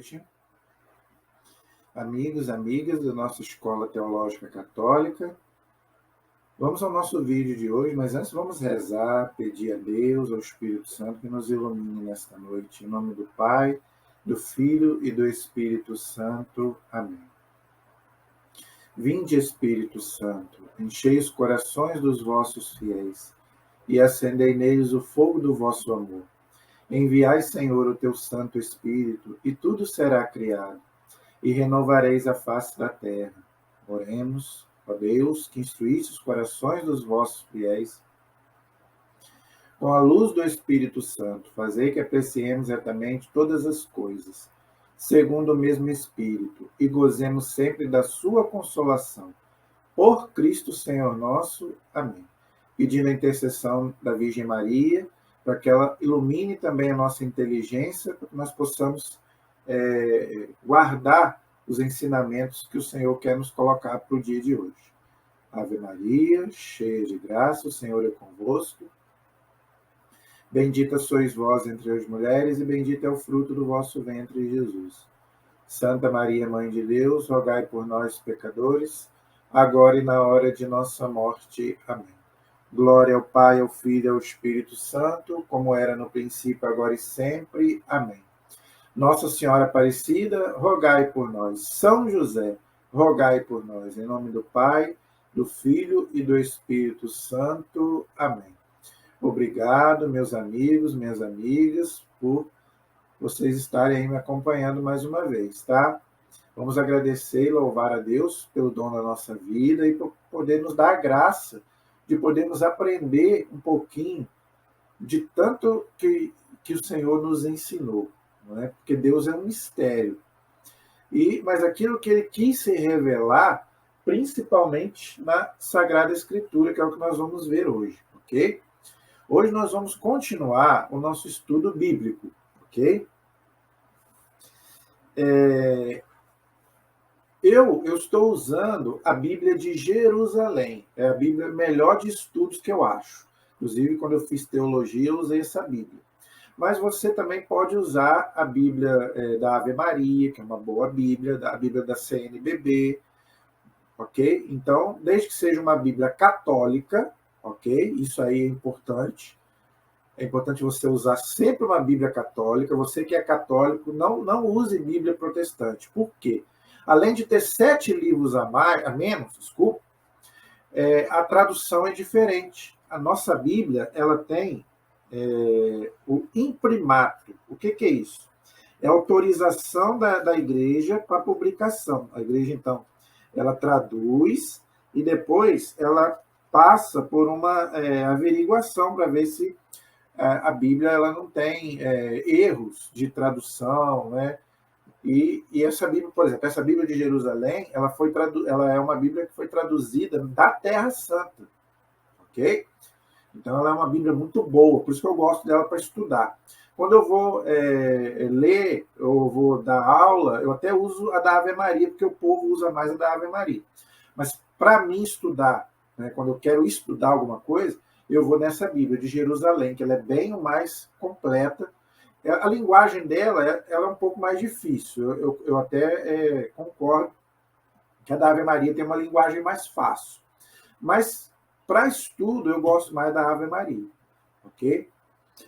noite. Amigos, amigas da nossa Escola Teológica Católica, vamos ao nosso vídeo de hoje, mas antes vamos rezar, pedir a Deus, ao Espírito Santo, que nos ilumine nesta noite. Em nome do Pai, do Filho e do Espírito Santo. Amém. Vinde, Espírito Santo, enchei os corações dos vossos fiéis e acendei neles o fogo do vosso amor. Enviai, Senhor, o teu Santo Espírito, e tudo será criado, e renovareis a face da terra. Oremos, ó Deus, que instruísse os corações dos vossos fiéis. Com a luz do Espírito Santo, fazei que apreciemos retamente todas as coisas, segundo o mesmo Espírito, e gozemos sempre da sua consolação. Por Cristo Senhor nosso. Amém. Pedindo a intercessão da Virgem Maria, para que ela ilumine também a nossa inteligência, para que nós possamos guardar os ensinamentos que o Senhor quer nos colocar para o dia de hoje. Ave Maria, cheia de graça, o Senhor é convosco. Bendita sois vós entre as mulheres, e bendito é o fruto do vosso ventre, Jesus. Santa Maria, Mãe de Deus, rogai por nós, pecadores, agora e na hora de nossa morte. Amém. Glória ao Pai, ao Filho e ao Espírito Santo, como era no princípio, agora e sempre. Amém. Nossa Senhora Aparecida, rogai por nós. São José, rogai por nós. Em nome do Pai, do Filho e do Espírito Santo. Amém. Obrigado, meus amigos, minhas amigas, por vocês estarem aí me acompanhando mais uma vez, tá? Vamos agradecer e louvar a Deus pelo dom da nossa vida e por poder nos dar a graça de podermos aprender um pouquinho de tanto que o Senhor nos ensinou, não é? Porque Deus é um mistério. Mas aquilo que Ele quis se revelar, principalmente na Sagrada Escritura, que é o que nós vamos ver hoje, ok? Hoje nós vamos continuar o nosso estudo bíblico, ok? Eu estou usando a Bíblia de Jerusalém. É a Bíblia melhor de estudos que eu acho. Inclusive, quando eu fiz teologia, eu usei essa Bíblia. Mas você também pode usar a Bíblia da Ave Maria, que é uma boa Bíblia, a Bíblia da CNBB, ok? Então, desde que seja uma Bíblia católica, ok? Isso aí é importante. É importante você usar sempre uma Bíblia católica. Você que é católico, não use Bíblia protestante. Por quê? Além de ter 7 livros a menos, desculpa, a tradução é diferente. A nossa Bíblia, ela tem o imprimato. O que é isso? É a autorização da igreja para publicação. A igreja, então, ela traduz e depois ela passa por uma averiguação para ver se a Bíblia ela não tem erros de tradução, né? E essa Bíblia, por exemplo, essa Bíblia de Jerusalém, ela é uma Bíblia que foi traduzida da Terra Santa, ok? Então ela é uma Bíblia muito boa, por isso que eu gosto dela para estudar. Quando eu vou ler, ou vou dar aula, eu até uso a da Ave Maria, porque o povo usa mais a da Ave Maria. Mas para mim estudar, né, quando eu quero estudar alguma coisa, eu vou nessa Bíblia de Jerusalém, que ela é bem mais completa. A linguagem dela ela é um pouco mais difícil. Eu até concordo que a da Ave Maria tem uma linguagem mais fácil. Mas, para estudo, eu gosto mais da Ave Maria. Ok?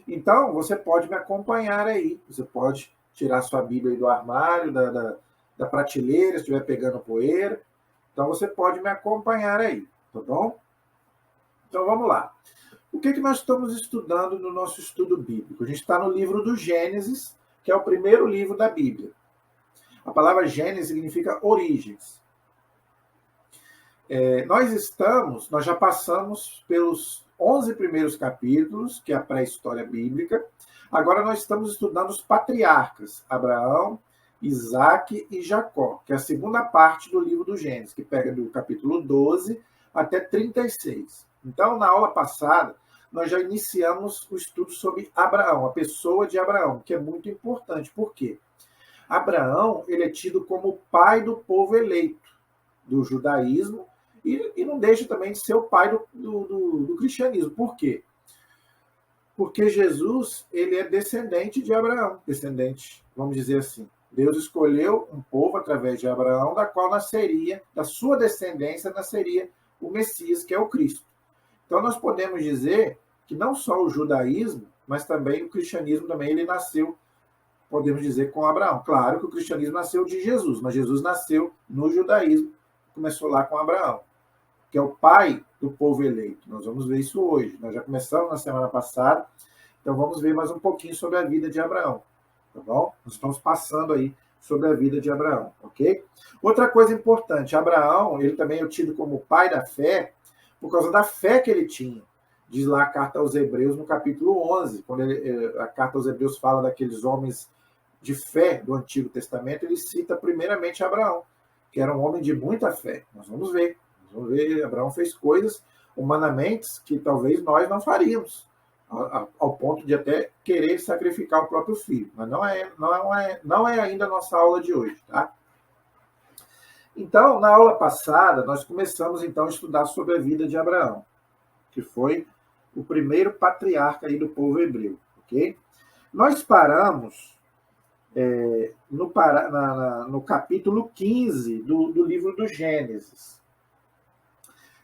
Então, você pode me acompanhar aí. Você pode tirar sua Bíblia aí do armário, da prateleira, se estiver pegando poeira. Então, você pode me acompanhar aí. Tá bom? Então, vamos lá. O que nós estamos estudando no nosso estudo bíblico? A gente está no livro do Gênesis, que é o primeiro livro da Bíblia. A palavra Gênesis significa origens. Nós já passamos pelos 11 primeiros capítulos, que é a pré-história bíblica. Agora nós estamos estudando os patriarcas, Abraão, Isaac e Jacó, que é a segunda parte do livro do Gênesis, que pega do capítulo 12 até 36. Então, na aula passada, nós já iniciamos o estudo sobre Abraão, a pessoa de Abraão, que é muito importante. Por quê? Abraão ele é tido como o pai do povo eleito do judaísmo e não deixa também de ser o pai do cristianismo. Por quê? Porque Jesus ele é descendente de Abraão, descendente, vamos dizer assim, Deus escolheu um povo através de Abraão, da qual nasceria, da sua descendência, nasceria o Messias, que é o Cristo. Então, nós podemos dizer que não só o judaísmo, mas também o cristianismo também ele nasceu, podemos dizer, com Abraão. Claro que o cristianismo nasceu de Jesus, mas Jesus nasceu no judaísmo, começou lá com Abraão, que é o pai do povo eleito. Nós vamos ver isso hoje. Nós já começamos na semana passada, então vamos ver mais um pouquinho sobre a vida de Abraão, tá bom? Nós estamos passando aí sobre a vida de Abraão, ok? Outra coisa importante, Abraão, ele também é tido como pai da fé, por causa da fé que ele tinha. Diz lá a carta aos Hebreus, no capítulo 11, quando a carta aos Hebreus fala daqueles homens de fé do Antigo Testamento, ele cita primeiramente Abraão, que era um homem de muita fé. Nós vamos ver, Abraão fez coisas humanamente que talvez nós não faríamos, ao ponto de até querer sacrificar o próprio filho. Mas não é ainda a nossa aula de hoje, tá? Então, na aula passada, nós começamos então a estudar sobre a vida de Abraão, que foi o primeiro patriarca aí do povo hebreu, ok? Nós paramos no capítulo 15 do livro do Gênesis.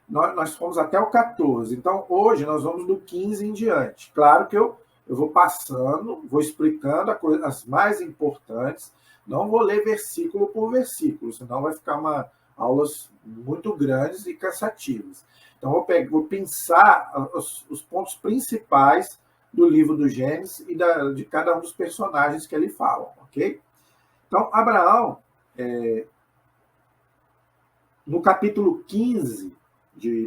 Nós fomos até o 14. Então, hoje nós vamos do 15 em diante. Claro que eu vou passando, vou explicando as mais importantes. Não vou ler versículo por versículo, senão vai ficar aulas muito grandes e cansativas. Então, vou pensar os pontos principais do livro do Gênesis e de cada um dos personagens que ele fala, ok? Então, Abraão, no capítulo 15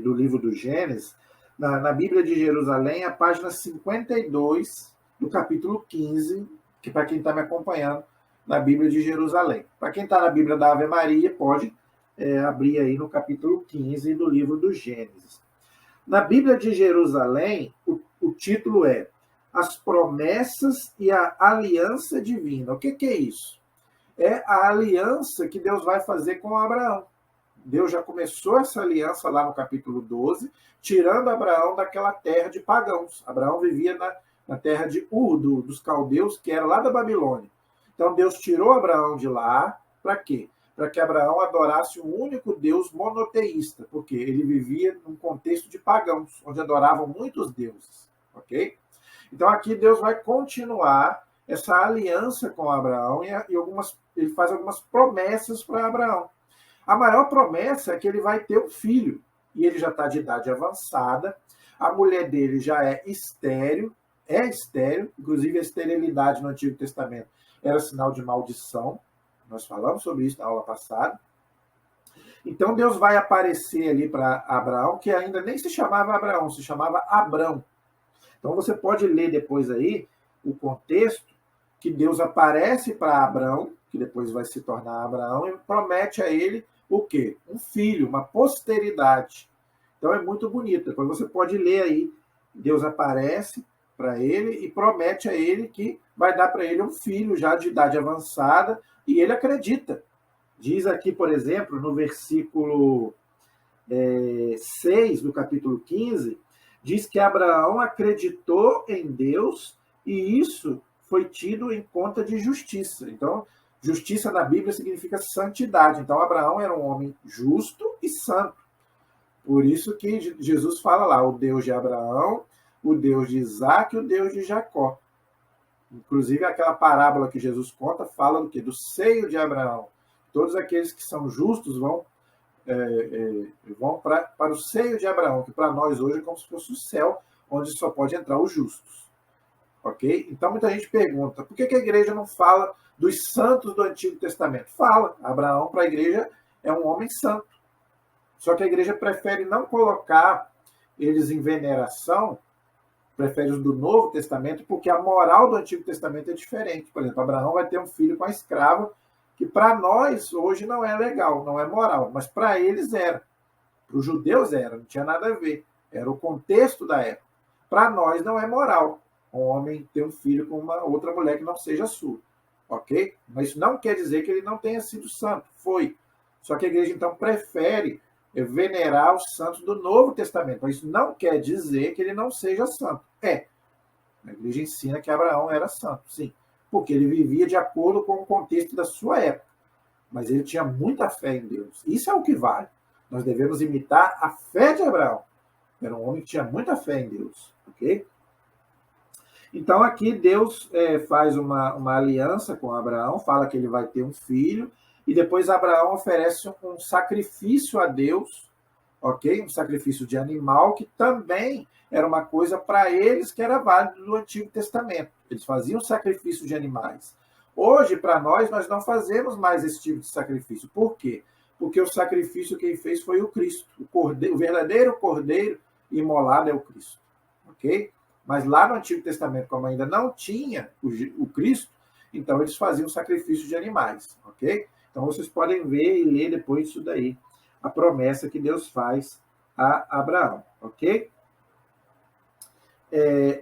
do livro do Gênesis, na Bíblia de Jerusalém, a página 52 do capítulo 15, que para quem está me acompanhando, na Bíblia de Jerusalém. Para quem está na Bíblia da Ave Maria, pode abrir aí no capítulo 15 do livro do Gênesis. Na Bíblia de Jerusalém, o título é As Promessas e a Aliança Divina. O que é isso? É a aliança que Deus vai fazer com Abraão. Deus já começou essa aliança lá no capítulo 12, tirando Abraão daquela terra de pagãos. Abraão vivia na terra de Ur, dos caldeus, que era lá da Babilônia. Então Deus tirou Abraão de lá, para quê? Para que Abraão adorasse um único Deus monoteísta, porque ele vivia num contexto de pagãos, onde adoravam muitos deuses, ok? Então aqui Deus vai continuar essa aliança com Abraão e ele faz algumas promessas para Abraão. A maior promessa é que ele vai ter um filho, e ele já está de idade avançada, a mulher dele já é estéril, inclusive a esterilidade no Antigo Testamento era sinal de maldição, nós falamos sobre isso na aula passada. Então Deus vai aparecer ali para Abraão, que ainda nem se chamava Abraão, se chamava Abrão. Então você pode ler depois aí o contexto que Deus aparece para Abrão, que depois vai se tornar Abraão, e promete a ele o quê? Um filho, uma posteridade. Então é muito bonito. Depois você pode ler aí, Deus aparece para ele e promete a ele que vai dar para ele um filho já de idade avançada, e ele acredita. Diz aqui, por exemplo, no versículo 6 do capítulo 15, diz que Abraão acreditou em Deus e isso foi tido em conta de justiça. Então, justiça na Bíblia significa santidade. Então, Abraão era um homem justo e santo. Por isso que Jesus fala lá, o Deus de Abraão, o Deus de Isaac e o Deus de Jacó. Inclusive, aquela parábola que Jesus conta fala do quê? Do seio de Abraão. Todos aqueles que são justos vão para o seio de Abraão, que para nós hoje é como se fosse o céu, onde só pode entrar os justos. Ok? Então, muita gente pergunta, por que a igreja não fala dos santos do Antigo Testamento? Fala, Abraão para a igreja é um homem santo. Só que a igreja prefere não colocar eles em veneração, prefere os do Novo Testamento, porque a moral do Antigo Testamento é diferente. Por exemplo, Abraão vai ter um filho com a escrava, que para nós hoje não é legal, não é moral, mas para eles era. Para os judeus era, não tinha nada a ver. Era o contexto da época. Para nós não é moral um homem ter um filho com uma outra mulher que não seja sua. Ok? Mas isso não quer dizer que ele não tenha sido santo. Foi. Só que a igreja, então, prefere venerar os santos do Novo Testamento. Mas isso não quer dizer que ele não seja santo. A igreja ensina que Abraão era santo, sim. porque ele vivia de acordo com o contexto da sua época. Mas ele tinha muita fé em Deus. Isso é o que vale. Nós devemos imitar a fé de Abraão. Era um homem que tinha muita fé em Deus. Ok? Então, aqui Deus faz uma aliança com Abraão, fala que ele vai ter um filho, e depois Abraão oferece um sacrifício a Deus, ok? Um sacrifício de animal, que também era uma coisa para eles que era válido no Antigo Testamento. Eles faziam sacrifício de animais. Hoje, para nós não fazemos mais esse tipo de sacrifício. Por quê? Porque o sacrifício quem fez foi o Cristo. O verdadeiro cordeiro imolado é o Cristo. Ok? Mas lá no Antigo Testamento, como ainda não tinha o Cristo, então eles faziam sacrifício de animais. Ok? Então vocês podem ver e ler depois disso daí a promessa que Deus faz a Abraão. Ok?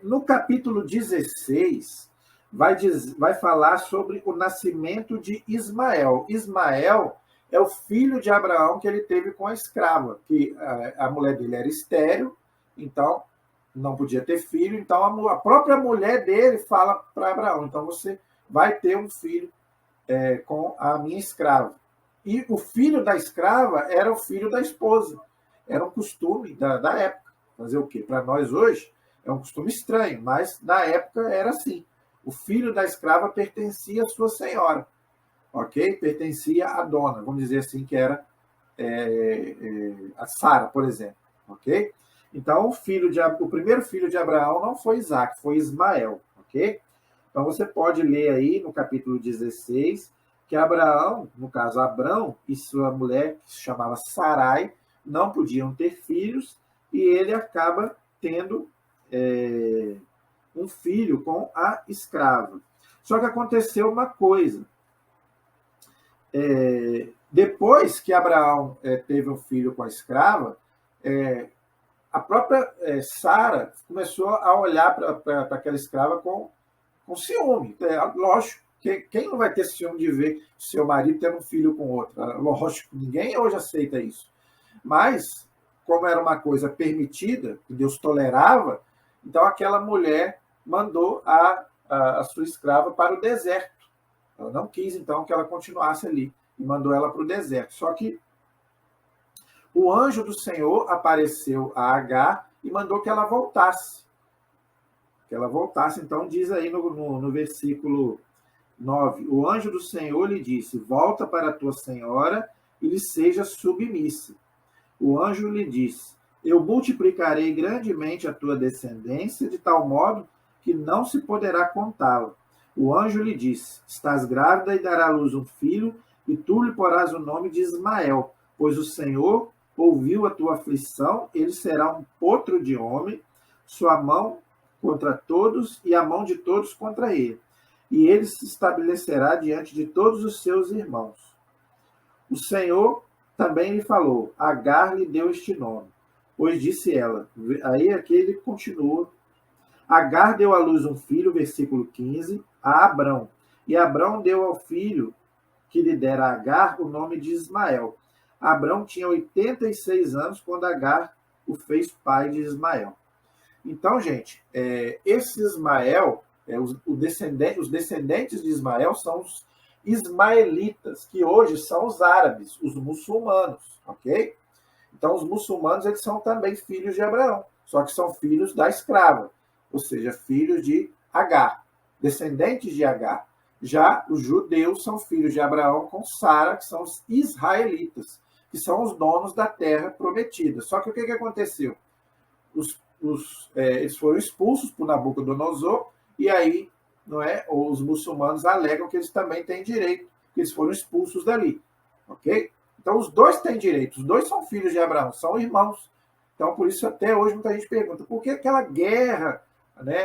No capítulo 16, vai falar sobre o nascimento de Ismael. Ismael é o filho de Abraão que ele teve com a escrava, que a mulher dele era estéril, então não podia ter filho, então a própria mulher dele fala para Abraão, então você vai ter um filho com a minha escrava. E o filho da escrava era o filho da esposa. Era um costume da época. Fazer o quê? Para nós hoje é um costume estranho, mas na época era assim. O filho da escrava pertencia à sua senhora, ok? Pertencia à dona, vamos dizer assim, que era a Sara, por exemplo, ok? Então, o primeiro filho de Abraão não foi Isaac, foi Ismael, ok? Então, você pode ler aí no capítulo 16 que Abraão, no caso Abrão, e sua mulher, que se chamava Sarai, não podiam ter filhos, e ele acaba tendo um filho com a escrava. Só que aconteceu uma coisa. Depois que Abraão teve um filho com a escrava, a própria Sara começou a olhar para aquela escrava com ciúme. Lógico, quem não vai ter ciúme de ver seu marido tendo um filho com outra? Lógico, ninguém hoje aceita isso. Mas, como era uma coisa permitida, que Deus tolerava, então aquela mulher mandou a sua escrava para o deserto. Ela não quis, então, que ela continuasse ali, e mandou ela para o deserto. Só que o anjo do Senhor apareceu a Agar e mandou que ela voltasse. Que ela voltasse, então, diz aí no versículo 9, o anjo do Senhor lhe disse, volta para a tua senhora e lhe seja submissa. O anjo lhe disse, eu multiplicarei grandemente a tua descendência, de tal modo que não se poderá contá-la. O anjo lhe disse, estás grávida e dará à luz um filho, e tu lhe porás o nome de Ismael, pois o Senhor ouviu a tua aflição, ele será um potro de homem, sua mão contra todos e a mão de todos contra ele. E ele se estabelecerá diante de todos os seus irmãos. O Senhor também lhe falou, Agar lhe deu este nome, pois disse ela, aí aqui ele continua, Agar deu à luz um filho, versículo 15, a Abrão, e Abrão deu ao filho que lhe dera a Agar o nome de Ismael. Abrão tinha 86 anos quando Agar o fez pai de Ismael. Então, gente, esse Ismael, os descendentes de Ismael são os ismaelitas, que hoje são os árabes, os muçulmanos, ok? Então, os muçulmanos, eles são também filhos de Abraão, só que são filhos da escrava, ou seja, filhos de Agar, descendentes de Agar. Já os judeus são filhos de Abraão com Sara, que são os israelitas, que são os donos da terra prometida. Só que o que aconteceu? Eles foram expulsos por Nabucodonosor, e aí os muçulmanos alegam que eles também têm direito, que eles foram expulsos dali. Ok? Então, os dois têm direito, os dois são filhos de Abraão, são irmãos. Então, por isso, até hoje, muita gente pergunta, por que aquela guerra,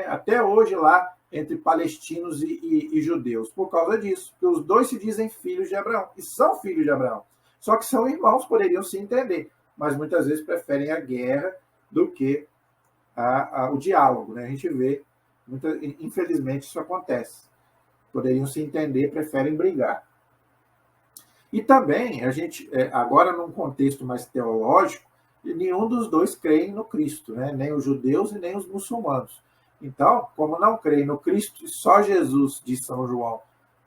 até hoje lá, entre palestinos e judeus? Por causa disso, porque os dois se dizem filhos de Abraão, e são filhos de Abraão. Só que são irmãos, poderiam se entender, mas muitas vezes preferem a guerra do que o diálogo. A gente vê, infelizmente, isso acontece. Poderiam se entender, preferem brigar. E também, a gente, agora num contexto mais teológico, nenhum dos dois creem no Cristo, nem os judeus e nem os muçulmanos. Então, como não creem no Cristo, só Jesus, diz São João,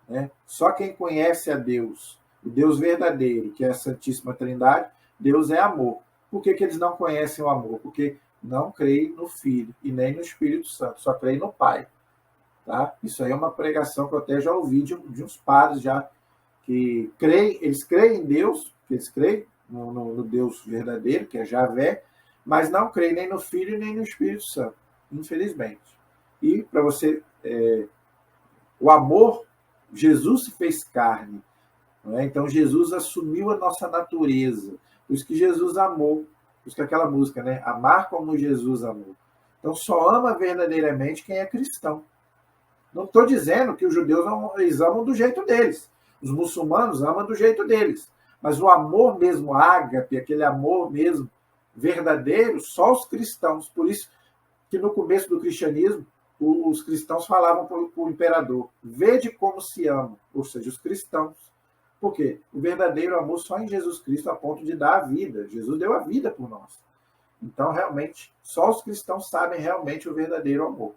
né? Só quem conhece a Deus, o Deus verdadeiro, que é a Santíssima Trindade, Deus é amor. Por que eles não conhecem o amor? Porque não creem no Filho e nem no Espírito Santo, só creem no Pai. Tá? Isso aí é uma pregação que eu até já ouvi de uns padres já, que creem, eles creem em Deus, eles creem no Deus verdadeiro, que é Javé, mas não creem nem no Filho nem no Espírito Santo, infelizmente. E para você, o amor, Jesus se fez carne, não é? Então Jesus assumiu a nossa natureza, por isso que Jesus amou, por isso que aquela música, né? Amar como Jesus amou. Então só ama verdadeiramente quem é cristão. Não estou dizendo que os judeus não, eles amam do jeito deles. Os muçulmanos amam do jeito deles. Mas o amor mesmo ágape, aquele amor mesmo verdadeiro, só os cristãos. Por isso que no começo do cristianismo, os cristãos falavam para o imperador: vede como se amam, ou seja, os cristãos. Por quê? O verdadeiro amor só em Jesus Cristo, a ponto de dar a vida. Jesus deu a vida por nós. Então, realmente, só os cristãos sabem realmente o verdadeiro amor.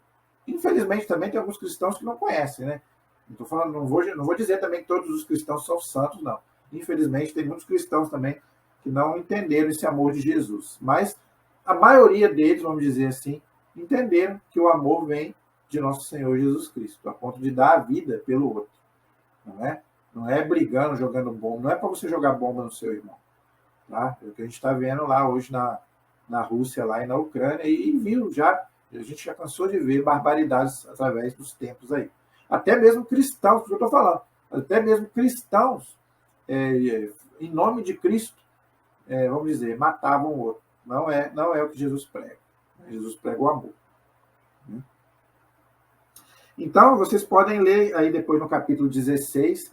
Infelizmente, também tem alguns cristãos que não conhecem, né? Não tô falando, não vou dizer também que todos os cristãos são santos, não. Infelizmente, tem muitos cristãos também que não entenderam esse amor de Jesus. Mas a maioria deles, vamos dizer assim, entenderam que o amor vem de nosso Senhor Jesus Cristo, a ponto de dar a vida pelo outro. Não é? Não é brigando, jogando bomba. Não é para você jogar bomba no seu irmão. Tá? É o que a gente está vendo lá hoje na Rússia lá e na Ucrânia, e viu já, a gente já cansou de ver barbaridades através dos tempos aí. Até mesmo cristãos, que eu estou falando, até mesmo cristãos, em nome de Cristo, vamos dizer, matavam o outro. Não é o que Jesus prega. Jesus prega o amor. Então, vocês podem ler aí depois no capítulo 16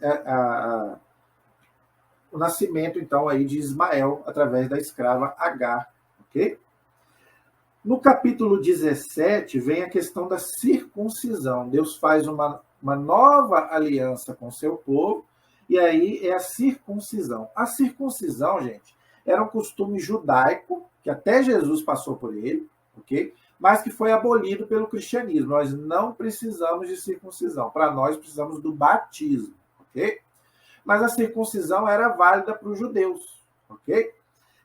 o nascimento, então, aí de Ismael através da escrava Agar. Ok? No capítulo 17 vem a questão da circuncisão. Deus faz uma nova aliança com o seu povo, e aí é a circuncisão. A circuncisão, gente, era um costume judaico, que até Jesus passou por ele, ok? Mas que foi abolido pelo cristianismo. Nós não precisamos de circuncisão. Para nós, precisamos do batismo, ok? Mas a circuncisão era válida para os judeus, ok?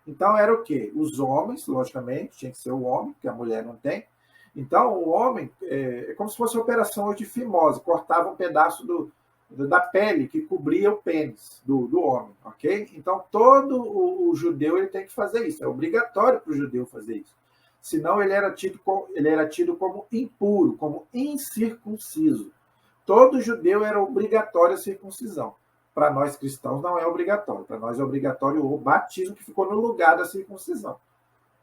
Então era o quê? Os homens, logicamente, tinha que ser o homem, que a mulher não tem. Então o homem, é como se fosse a operação hoje de fimose, cortava um pedaço da pele que cobria o pênis do homem, ok? Então todo o judeu ele tem que fazer isso, é obrigatório para o judeu fazer isso. Senão ele era tido como impuro, como incircunciso. Todo judeu era obrigatório a circuncisão. Para nós cristãos não é obrigatório. Para nós é obrigatório o batismo, que ficou no lugar da circuncisão.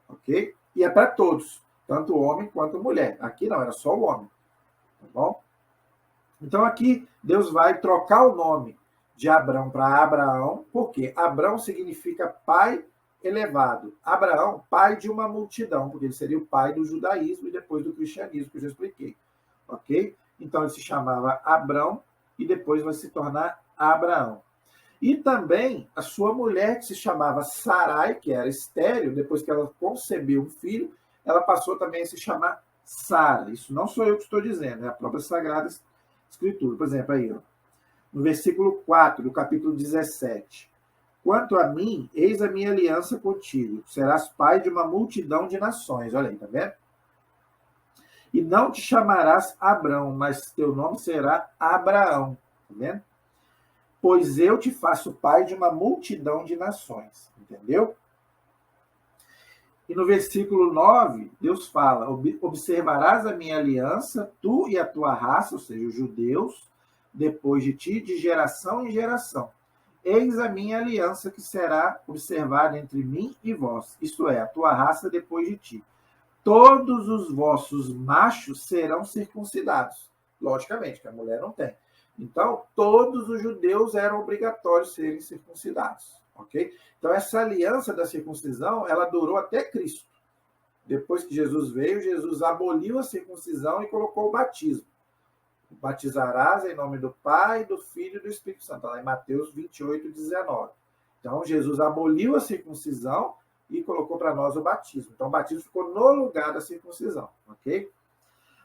Ok? E é para todos, tanto homem quanto mulher. Aqui não, era só o homem. Tá bom? Então aqui Deus vai trocar o nome de Abrão para Abraão, porque Abrão significa pai elevado. Abraão, pai de uma multidão, porque ele seria o pai do judaísmo e depois do cristianismo, que eu já expliquei. Ok? Então ele se chamava Abrão e depois vai se tornar Abraão. E também a sua mulher, que se chamava Sarai, que era estéril, depois que ela concebeu um filho, ela passou também a se chamar Sara. Isso não sou eu que estou dizendo, é a própria Sagrada Escritura. Por exemplo, aí, ó, no versículo 4 do capítulo 17. Quanto a mim, eis a minha aliança contigo. Serás pai de uma multidão de nações. Olha aí, tá vendo? E não te chamarás Abrão, mas teu nome será Abraão. Tá vendo? Pois eu te faço pai de uma multidão de nações. Entendeu? E no versículo 9, Deus fala: observarás a minha aliança, tu e a tua raça, ou seja, os judeus, depois de ti, de geração em geração. Eis a minha aliança que será observada entre mim e vós, isto é, a tua raça depois de ti. Todos os vossos machos serão circuncidados. Logicamente, que a mulher não tem. Então, todos os judeus eram obrigatórios serem circuncidados. Ok? Então, essa aliança da circuncisão, ela durou até Cristo. Depois que Jesus veio, Jesus aboliu a circuncisão e colocou o batismo. Batizarás em nome do Pai, do Filho e do Espírito Santo. Lá em Mateus 28, 19. Então, Jesus aboliu a circuncisão e colocou para nós o batismo. Então, o batismo ficou no lugar da circuncisão. Ok?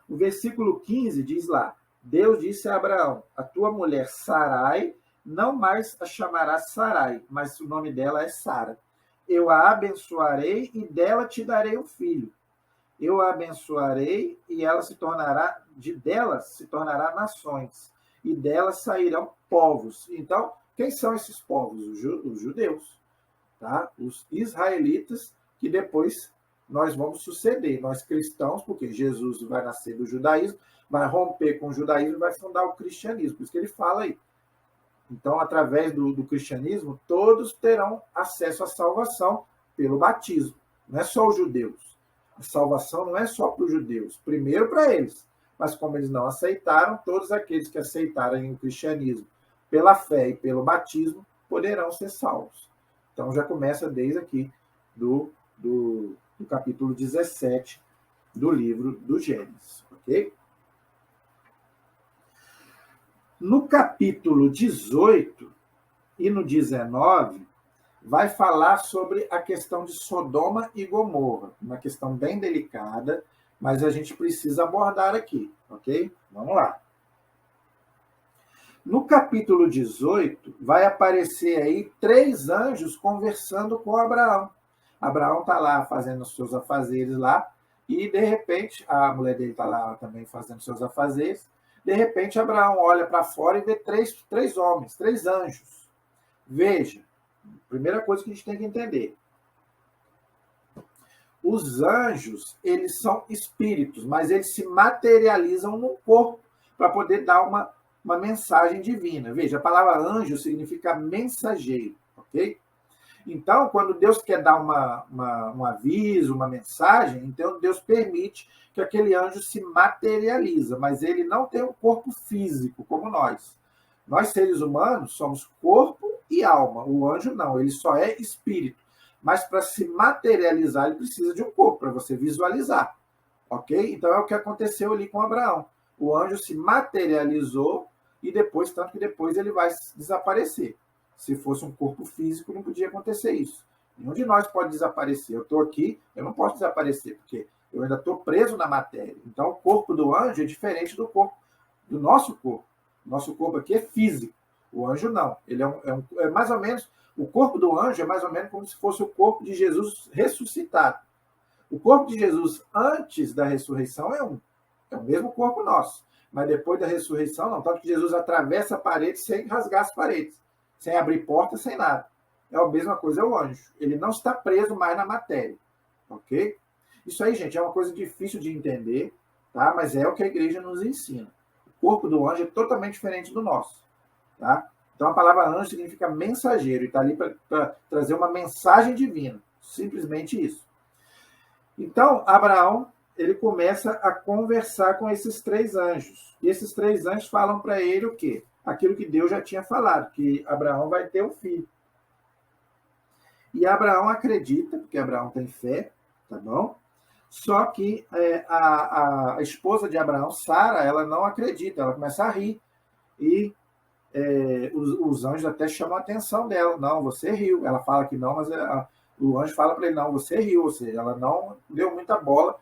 O versículo 15 diz lá: Deus disse a Abraão: a tua mulher Sarai não mais a chamarás Sarai, mas o nome dela é Sara. Eu a abençoarei e dela te darei um filho. Eu a abençoarei e ela dela se tornará nações, e dela sairão povos. Então, quem são esses povos? Os judeus, tá? Os israelitas, que depois nós vamos suceder, nós cristãos, porque Jesus vai nascer do judaísmo, vai romper com o judaísmo e vai fundar o cristianismo. Por isso que ele fala aí. Então, através do cristianismo, todos terão acesso à salvação pelo batismo. Não é só os judeus. A salvação não é só para os judeus. Primeiro para eles. Mas como eles não aceitaram, todos aqueles que aceitarem o cristianismo pela fé e pelo batismo poderão ser salvos. Então, já começa desde aqui do capítulo 17 do livro do Gênesis. Ok? No capítulo 18 e no 19, vai falar sobre a questão de Sodoma e Gomorra, uma questão bem delicada, mas a gente precisa abordar aqui, ok? Vamos lá. No capítulo 18, vai aparecer aí 3 anjos conversando com Abraão. Abraão está lá fazendo os seus afazeres lá, e de repente, a mulher dele está lá também fazendo seus afazeres. De repente, Abraão olha para fora e vê três homens, 3 anjos. Veja, primeira coisa que a gente tem que entender. Os anjos, eles são espíritos, mas eles se materializam no corpo para poder dar uma mensagem divina. Veja, a palavra anjo significa mensageiro, ok? Então, quando Deus quer dar um aviso, uma mensagem, então Deus permite que aquele anjo se materializa, mas ele não tem um corpo físico como nós. Nós, seres humanos, somos corpo e alma. O anjo não, ele só é espírito. Mas para se materializar, ele precisa de um corpo, para você visualizar. Ok? Então é o que aconteceu ali com Abraão. O anjo se materializou e depois, tanto que depois ele vai desaparecer. Se fosse um corpo físico, não podia acontecer isso. Nenhum de nós pode desaparecer. Eu estou aqui, eu não posso desaparecer, porque eu ainda estou preso na matéria. Então, o corpo do anjo é diferente do corpo do nosso corpo. Nosso corpo aqui é físico. O anjo não. Ele é mais ou menos, o corpo do anjo é mais ou menos como se fosse o corpo de Jesus ressuscitado. O corpo de Jesus antes da ressurreição é o mesmo corpo nosso. Mas depois da ressurreição, não. Tanto que Jesus atravessa a parede sem rasgar as paredes, sem abrir porta, sem nada. É a mesma coisa, é o anjo. Ele não está preso mais na matéria. Ok? Isso aí, gente, é uma coisa difícil de entender, tá? Mas é o que a igreja nos ensina. O corpo do anjo é totalmente diferente do nosso. Tá? Então, a palavra anjo significa mensageiro, e está ali para trazer uma mensagem divina. Simplesmente isso. Então, Abraão, ele começa a conversar com esses 3 anjos. E esses 3 anjos falam para ele o quê? Aquilo que Deus já tinha falado, que Abraão vai ter um filho. E Abraão acredita, porque Abraão tem fé, tá bom? Só que a esposa de Abraão, Sara, ela não acredita, ela começa a rir. E os anjos até chamam a atenção dela. Não, você riu. Ela fala que não, mas o anjo fala para ele, não, você riu. Ou seja, ela não deu muita bola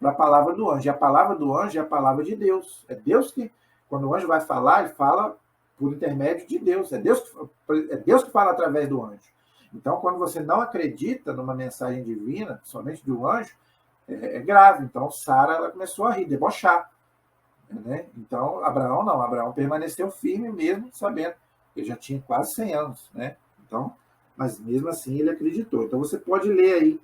para a palavra do anjo. E a palavra do anjo é a palavra de Deus. É Deus que, quando o anjo vai falar, ele fala por intermédio de Deus. É Deus que fala através do anjo. Então, quando você não acredita numa mensagem divina, somente do anjo, é grave. Então, Sara, ela começou a rir, debochar. Né? Então, Abraão não. Abraão permaneceu firme mesmo, sabendo que ele já tinha quase 100 anos. Né? Então, mas mesmo assim ele acreditou. Então, você pode ler aí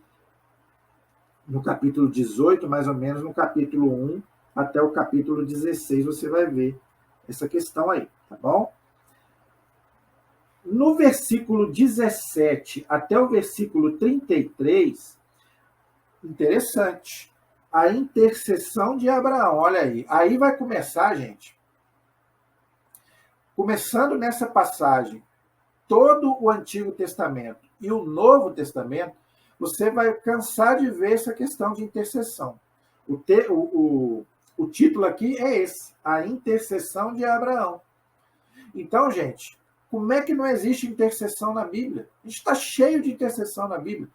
no capítulo 18, mais ou menos, no capítulo 1 até o capítulo 16, você vai ver essa questão aí, tá bom? No versículo 17 até o versículo 33, interessante, a intercessão de Abraão, olha aí. Aí vai começar, gente, começando nessa passagem, todo o Antigo Testamento e o Novo Testamento, você vai cansar de ver essa questão de intercessão. O título aqui é esse, a intercessão de Abraão. Então, gente, como é que não existe intercessão na Bíblia? A gente está cheio de intercessão na Bíblia.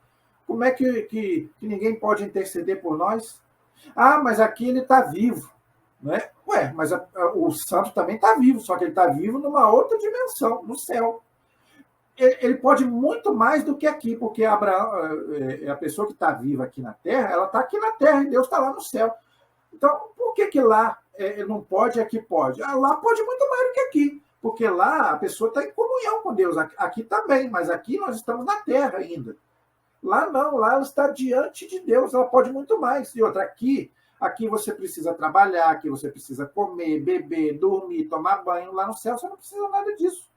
Como é que ninguém pode interceder por nós? Ah, mas aqui ele está vivo. Né? Ué, mas o santo também está vivo, só que ele está vivo numa outra dimensão, no céu. Ele pode muito mais do que aqui, porque Abraão, a pessoa que está viva aqui na Terra, ela está aqui na Terra e Deus está lá no céu. Então, por que lá não pode e aqui pode? Ah, lá pode muito mais do que aqui, porque lá a pessoa está em comunhão com Deus. Aqui também, mas aqui nós estamos na Terra ainda. Lá não, lá ela está diante de Deus, ela pode muito mais. E outra, aqui você precisa trabalhar, aqui você precisa comer, beber, dormir, tomar banho. Lá no céu você não precisa nada disso.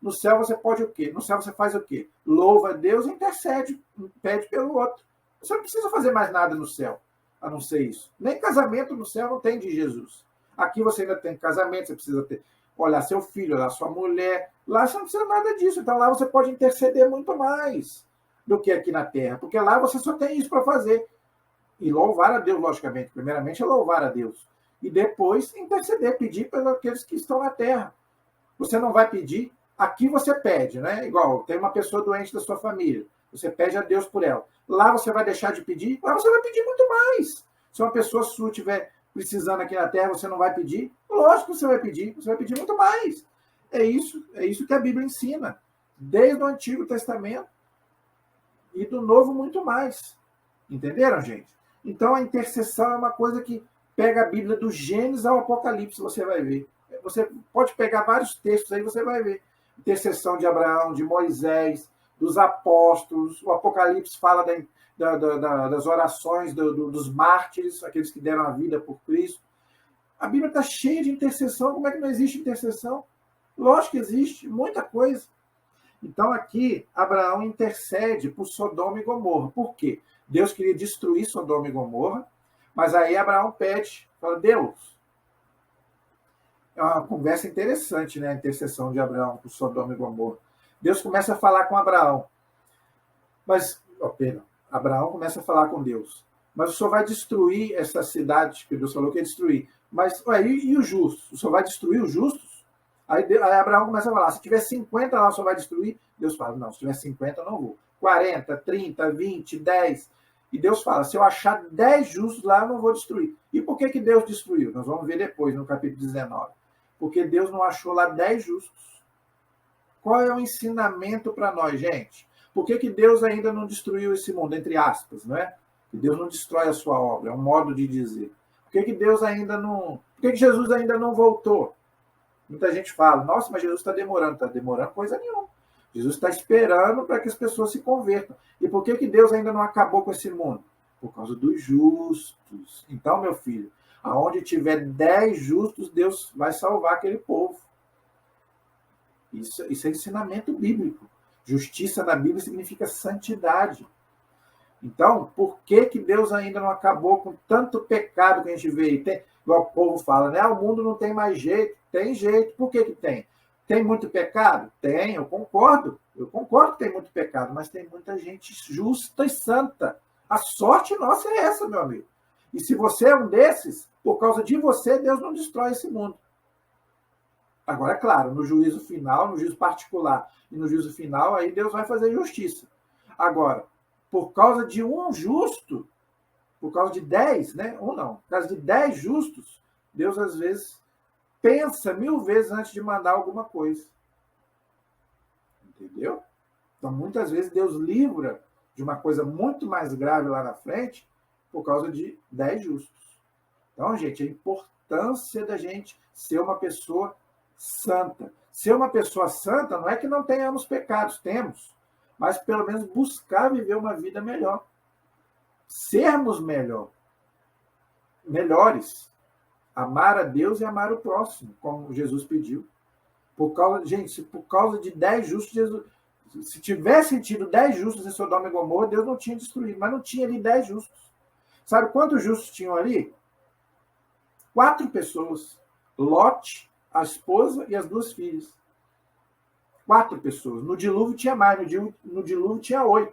No céu você pode o quê? No céu você faz o quê? Louva a Deus e intercede, pede pelo outro. Você não precisa fazer mais nada no céu, a não ser isso. Nem casamento no céu não tem de Jesus. Aqui você ainda tem casamento, você precisa olhar seu filho, olhar sua mulher. Lá você não precisa nada disso. Então lá você pode interceder muito mais do que aqui na Terra, porque lá você só tem isso para fazer. E louvar a Deus, logicamente. Primeiramente é louvar a Deus. E depois interceder, pedir pelos aqueles que estão na Terra. Você não vai pedir, aqui você pede, né? Igual, tem uma pessoa doente da sua família, você pede a Deus por ela. Lá você vai deixar de pedir? Lá você vai pedir muito mais. Se uma pessoa sua estiver precisando aqui na Terra, você não vai pedir? Lógico que você vai pedir muito mais. É isso que a Bíblia ensina. Desde o Antigo Testamento e do Novo muito mais. Entenderam, gente? Então a intercessão é uma coisa que pega a Bíblia do Gênesis ao Apocalipse, você vai ver. Você pode pegar vários textos aí, você vai ver. Intercessão de Abraão, de Moisés, dos apóstolos. O Apocalipse fala das orações dos mártires, aqueles que deram a vida por Cristo. A Bíblia está cheia de intercessão. Como é que não existe intercessão? Lógico que existe, muita coisa. Então aqui, Abraão intercede por Sodoma e Gomorra. Por quê? Deus queria destruir Sodoma e Gomorra, mas aí Abraão pede, fala, Deus, é uma conversa interessante, né? A intercessão de Abraão por Sodoma e Gomorra. Deus começa a falar com Abraão, mas, Abraão começa a falar com Deus, mas o Senhor vai destruir essa cidade que Deus falou que ia destruir. Mas, e os justos? O Senhor vai destruir os justos? Aí Abraão começa a falar, se tiver 50 lá, o Senhor vai destruir? Deus fala, não, se tiver 50 eu não vou. 40, 30, 20, 10. E Deus fala, se eu achar 10 justos lá, eu não vou destruir. E por que Deus destruiu? Nós vamos ver depois, no capítulo 19. Porque Deus não achou lá 10 justos. Qual é o ensinamento para nós, gente? Por que Deus ainda não destruiu esse mundo, entre aspas, não é? Que Deus não destrói a sua obra, é um modo de dizer. Por que Deus ainda não... Por que Jesus ainda não voltou? Muita gente fala, nossa, mas Jesus está demorando. Está demorando coisa nenhuma. Jesus está esperando para que as pessoas se convertam. E por que Deus ainda não acabou com esse mundo? Por causa dos justos. Então, meu filho, aonde tiver 10 justos, Deus vai salvar aquele povo. Isso é ensinamento bíblico. Justiça na Bíblia significa santidade. Então, por que Deus ainda não acabou com tanto pecado que a gente vê? Igual o povo fala, né? O mundo não tem mais jeito. Tem jeito. Por que tem? Tem muito pecado? Tem, eu concordo. Eu concordo que tem muito pecado, mas tem muita gente justa e santa. A sorte nossa é essa, meu amigo. E se você é um desses, por causa de você, Deus não destrói esse mundo. Agora, é claro, no juízo final, no juízo particular e no juízo final, aí Deus vai fazer justiça. Agora, por causa de um justo, por causa de 10, né? Um não, por causa de 10 justos, Deus às vezes pensa 1000 vezes antes de mandar alguma coisa. Entendeu? Então, muitas vezes, Deus livra de uma coisa muito mais grave lá na frente por causa de 10 justos. Então, gente, a importância da gente ser uma pessoa santa. Ser uma pessoa santa não é que não tenhamos pecados, temos, mas pelo menos buscar viver uma vida melhor. Sermos melhores. Amar a Deus e amar o próximo, como Jesus pediu. Gente, por causa de 10 justos, Jesus, se tivesse tido 10 justos em Sodoma e Gomorra, Deus não tinha destruído, mas não tinha ali 10 justos. Sabe quantos justos tinham ali? 4 pessoas. Lote, a esposa e as 2 filhas. 4 pessoas. No dilúvio tinha mais, no dilúvio tinha 8.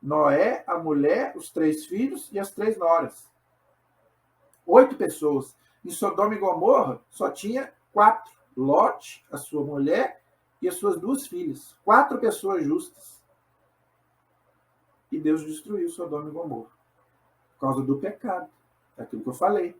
Noé, a mulher, os 3 filhos e as 3 noras. 8 pessoas. Em Sodoma e Gomorra só tinha 4. Lote, a sua mulher e as suas 2 filhas. 4 pessoas justas. E Deus destruiu Sodoma e Gomorra. Por causa do pecado. É aquilo que eu falei.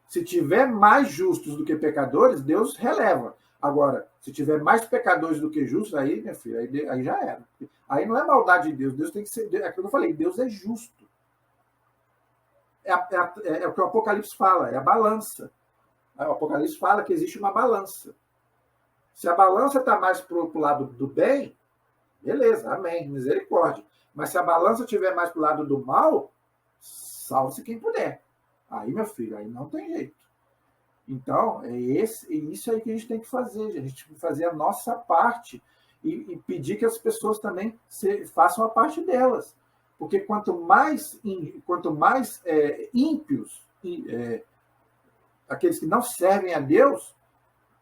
Se tiver mais justos do que pecadores, Deus releva. Agora, se tiver mais pecadores do que justos, aí, minha filha, aí já era. Aí não é maldade de Deus. Deus tem que ser. É aquilo que eu falei, Deus é justo. É o que o Apocalipse fala, é a balança. O Apocalipse fala que existe uma balança. Se a balança está mais para o lado do bem, beleza, amém, misericórdia. Mas se a balança estiver mais para o lado do mal, salve-se quem puder. Aí, meu filho, aí não tem jeito. Então, é isso aí que a gente tem que fazer. A gente tem que fazer a nossa parte e pedir que as pessoas também façam a parte delas. Porque quanto mais ímpios, aqueles que não servem a Deus,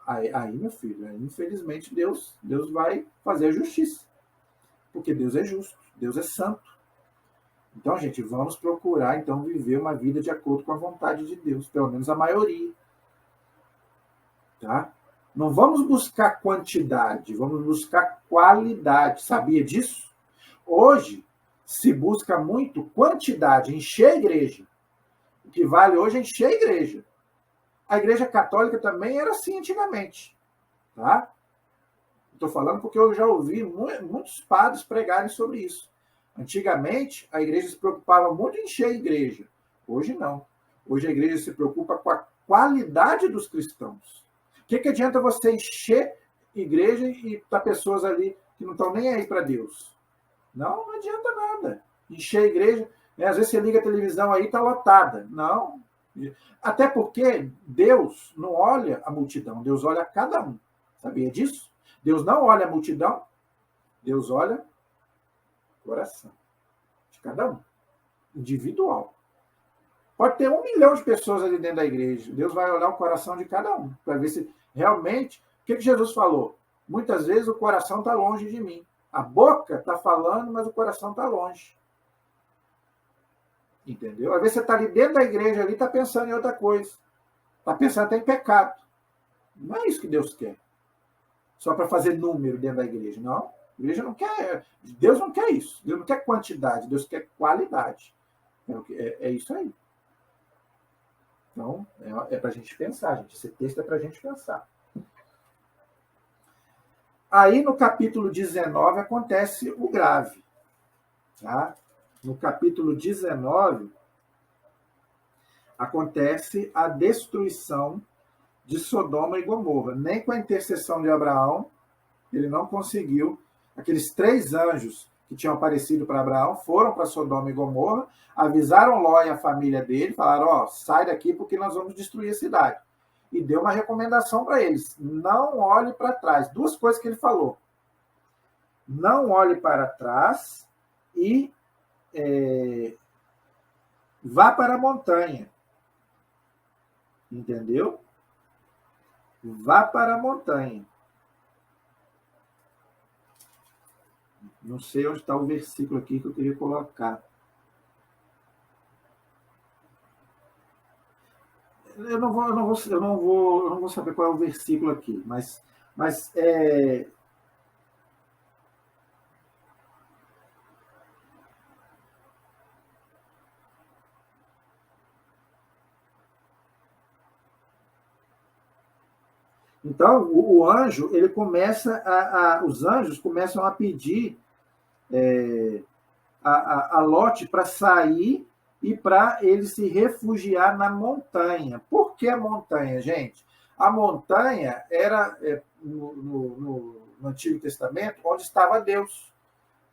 aí, meu filho, infelizmente Deus vai fazer a justiça. Porque Deus é justo, Deus é santo. Então, gente, vamos procurar então viver uma vida de acordo com a vontade de Deus, pelo menos a maioria. Tá? Não vamos buscar quantidade, vamos buscar qualidade. Sabia disso? Hoje se busca muito quantidade, encher a igreja. O que vale hoje é encher a igreja. A igreja católica também era assim antigamente. Tá? Estou falando porque eu já ouvi muitos padres pregarem sobre isso. Antigamente, a igreja se preocupava muito em encher a igreja. Hoje não. Hoje a igreja se preocupa com a qualidade dos cristãos. O que adianta você encher igreja e tá pessoas ali que não estão nem aí para Deus? Não adianta nada. Encher a igreja, às vezes você liga a televisão aí, está lotada. Não. Até porque Deus não olha a multidão, Deus olha cada um. Sabia disso? Deus não olha a multidão, Deus olha o coração de cada um. Individual. Pode ter 1 milhão de pessoas ali dentro da igreja. Deus vai olhar o coração de cada um, para ver se realmente... O que Jesus falou? Muitas vezes o coração está longe de mim. A boca está falando, mas o coração está longe. Entendeu? Às vezes você está ali dentro da igreja, ali está pensando em outra coisa. Está pensando até em pecado. Não é isso que Deus quer. Só para fazer número dentro da igreja. Não. A igreja não quer... Deus não quer isso. Deus não quer quantidade, Deus quer qualidade. É isso aí. Então, é para a gente pensar, gente. Esse texto é para a gente pensar. Aí, no capítulo 19, acontece o grave. Tá? No capítulo 19, acontece a destruição de Sodoma e Gomorra. Nem com a intercessão de Abraão, ele não conseguiu. Aqueles 3 anjos que tinham aparecido para Abraão foram para Sodoma e Gomorra, avisaram Ló e a família dele, falaram, sai daqui porque nós vamos destruir a cidade. E deu uma recomendação para eles, não olhe para trás. 2 coisas que ele falou. Não olhe para trás e vá para a montanha. Entendeu? Vá para a montanha. Não sei onde está o versículo aqui que eu queria colocar. Eu não vou saber qual é o versículo aqui, mas então o anjo, ele começa os anjos começam a pedir a Lote para sair e para ele se refugiar na montanha. Por que a montanha, gente? A montanha era, no Antigo Testamento, onde estava Deus.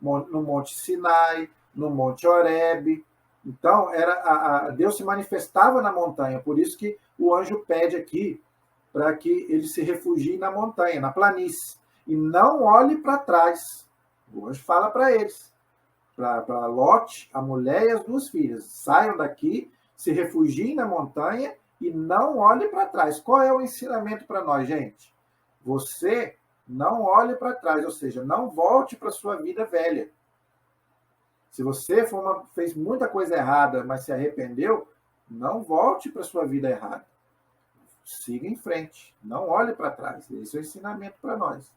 No Monte Sinai, no Monte Horebe. Então, Deus se manifestava na montanha. Por isso que o anjo pede aqui para que ele se refugie na montanha, na planície. E não olhe para trás. O anjo fala para eles. Para Lote, a mulher e as 2 filhas. Saiam daqui, se refugiem na montanha e não olhem para trás. Qual é o ensinamento para nós, gente? Você não olhe para trás, ou seja, não volte para a sua vida velha. Se você fez muita coisa errada, mas se arrependeu, não volte para a sua vida errada. Siga em frente, não olhe para trás. Esse é o ensinamento para nós.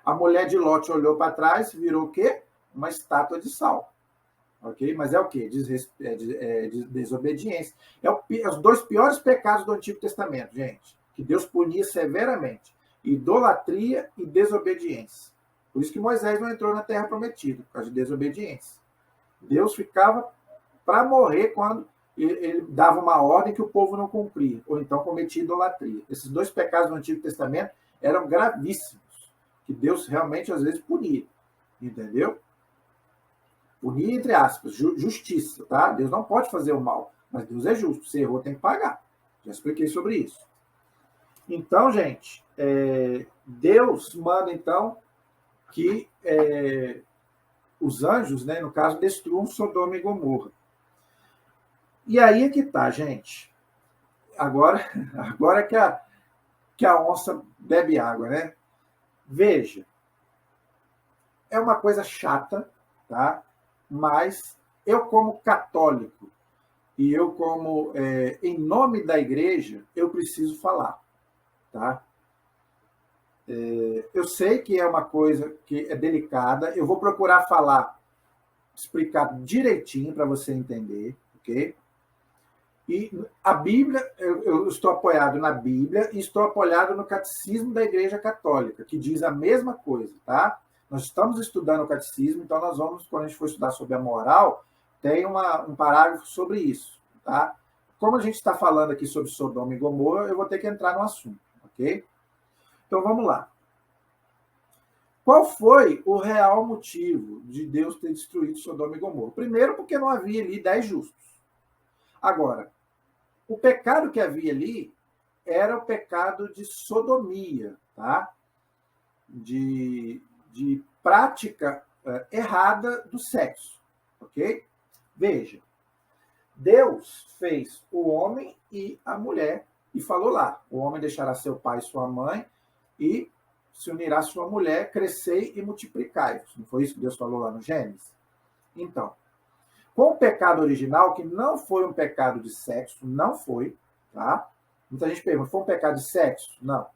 A mulher de Lote olhou para trás, virou o quê? Uma estátua de sal. ok? Mas é o quê? Desobediência. Os dois piores pecados do Antigo Testamento, gente, que Deus punia severamente: idolatria e desobediência. Por isso que Moisés não entrou na Terra Prometida, por causa de desobediência. Deus ficava para morrer quando ele dava uma ordem que o povo não cumpria, ou então cometia idolatria. Esses dois pecados do Antigo Testamento eram gravíssimos, que Deus realmente às vezes punia, entendeu? Punir, entre aspas, justiça, tá? Deus não pode fazer o mal, mas Deus é justo. Se errou, tem que pagar. Já expliquei sobre isso. Então, gente, Deus manda, então, que os anjos, né, no caso, destruam Sodoma e Gomorra. E aí é que tá, gente. Agora que a onça bebe água, né? Veja, é uma coisa chata, tá? Mas eu, como católico, e eu, como em nome da igreja, eu preciso falar, tá? Eu sei que é uma coisa que é delicada, eu vou procurar explicar direitinho para você entender, ok? E a Bíblia, eu estou apoiado na Bíblia e estou apoiado no Catecismo da Igreja Católica, que diz a mesma coisa, tá? Nós estamos estudando o Catecismo, então nós vamos, quando a gente for estudar sobre a moral, tem um parágrafo sobre isso, tá? Como a gente está falando aqui sobre Sodoma e Gomorra, eu vou ter que entrar no assunto, ok? Então vamos lá. Qual foi o real motivo de Deus ter destruído Sodoma e Gomorra? Primeiro, porque não havia ali 10 justos. Agora, o pecado que havia ali era o pecado de sodomia, tá? De prática errada do sexo, ok? Veja, Deus fez o homem e a mulher e falou lá: o homem deixará seu pai e sua mãe e se unirá à sua mulher, crescei e multiplicai-vos. Não foi isso que Deus falou lá no Gênesis? Então, com o pecado original, que não foi um pecado de sexo, não foi, tá? Muita gente pergunta, foi um pecado de sexo? Não.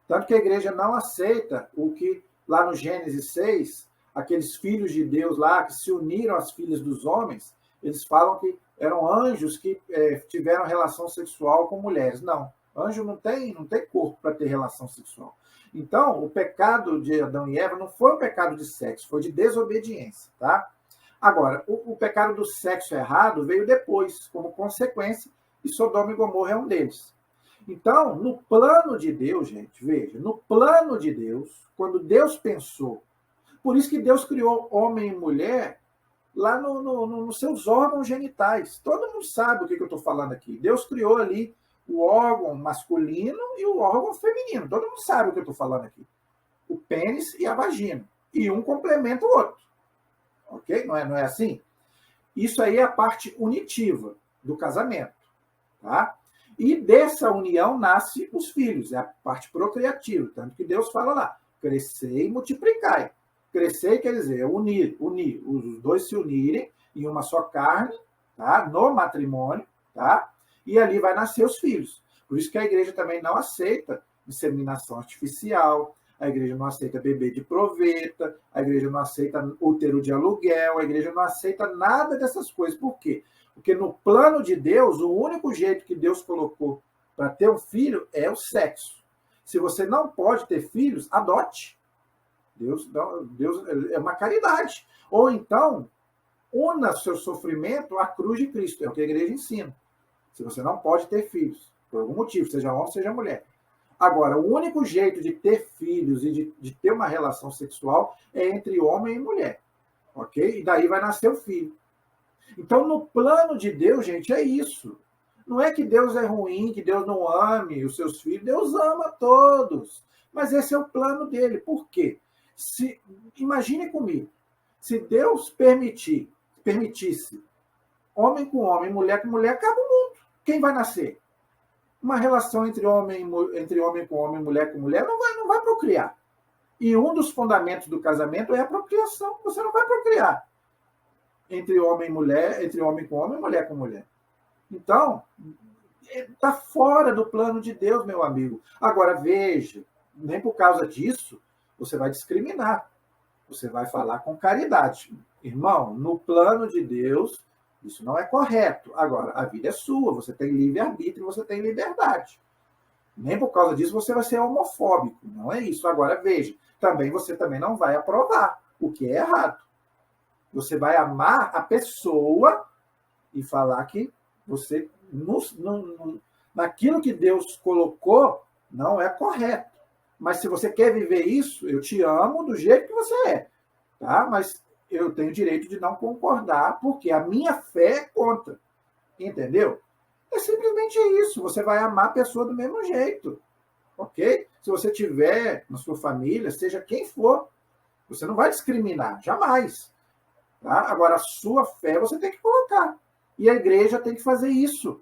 Tanto que a igreja não aceita o que, lá no Gênesis 6, aqueles filhos de Deus lá, que se uniram às filhas dos homens, eles falam que eram anjos que tiveram relação sexual com mulheres. Não, anjo não tem corpo para ter relação sexual. Então, o pecado de Adão e Eva não foi um pecado de sexo, foi de desobediência, tá? Agora, o pecado do sexo errado veio depois, como consequência, e Sodoma e Gomorra é um deles. Então, no plano de Deus, gente, veja, no plano de Deus, quando Deus pensou, por isso que Deus criou homem e mulher lá nos seus órgãos genitais. Todo mundo sabe o que eu estou falando aqui. Deus criou ali o órgão masculino e o órgão feminino. Todo mundo sabe o que eu estou falando aqui. O pênis e a vagina. E um complementa o outro. Ok? Não é assim? Isso aí é a parte unitiva do casamento. Tá? E dessa união nasce os filhos, é a parte procriativa. Tanto que Deus fala lá, crescer e multiplicai. Crescer quer dizer unir, os dois se unirem em uma só carne, tá? No matrimônio, tá? E ali vai nascer os filhos. Por isso que a igreja também não aceita inseminação artificial, a igreja não aceita bebê de proveta, a igreja não aceita útero de aluguel, a igreja não aceita nada dessas coisas. Por quê? Porque no plano de Deus, o único jeito que Deus colocou para ter um filho é o sexo. Se você não pode ter filhos, adote. Deus é uma caridade. Ou então, una seu sofrimento à cruz de Cristo. É o que a igreja ensina. Se você não pode ter filhos, por algum motivo, seja homem, seja mulher. Agora, o único jeito de ter filhos e de ter uma relação sexual é entre homem e mulher. Ok? E daí vai nascer o filho. Então, no plano de Deus, gente, é isso. Não é que Deus é ruim, que Deus não ame os seus filhos. Deus ama todos. Mas esse é o plano dele. Por quê? Imagine comigo. Se Deus permitisse homem com homem, mulher com mulher, acaba o mundo. Quem vai nascer? Uma relação entre homem com homem, mulher com mulher, não vai procriar. E um dos fundamentos do casamento é a procriação. Você não vai procriar entre homem e mulher, entre homem com homem e mulher com mulher. Então, está fora do plano de Deus, meu amigo. Agora, veja, nem por causa disso você vai discriminar. Você vai falar com caridade. Irmão, no plano de Deus, isso não é correto. Agora, a vida é sua, você tem livre-arbítrio, você tem liberdade. Nem por causa disso você vai ser homofóbico, não é isso. Agora, veja, você também não vai aprovar o que é errado. Você vai amar a pessoa e falar que você, naquilo que Deus colocou, não é correto. Mas se você quer viver isso, eu te amo do jeito que você é. Tá? Mas eu tenho o direito de não concordar, porque a minha fé é contra. Entendeu? É simplesmente isso. Você vai amar a pessoa do mesmo jeito. Ok? Se você tiver na sua família, seja quem for, você não vai discriminar, jamais. Tá? Agora, a sua fé você tem que colocar. E a igreja tem que fazer isso.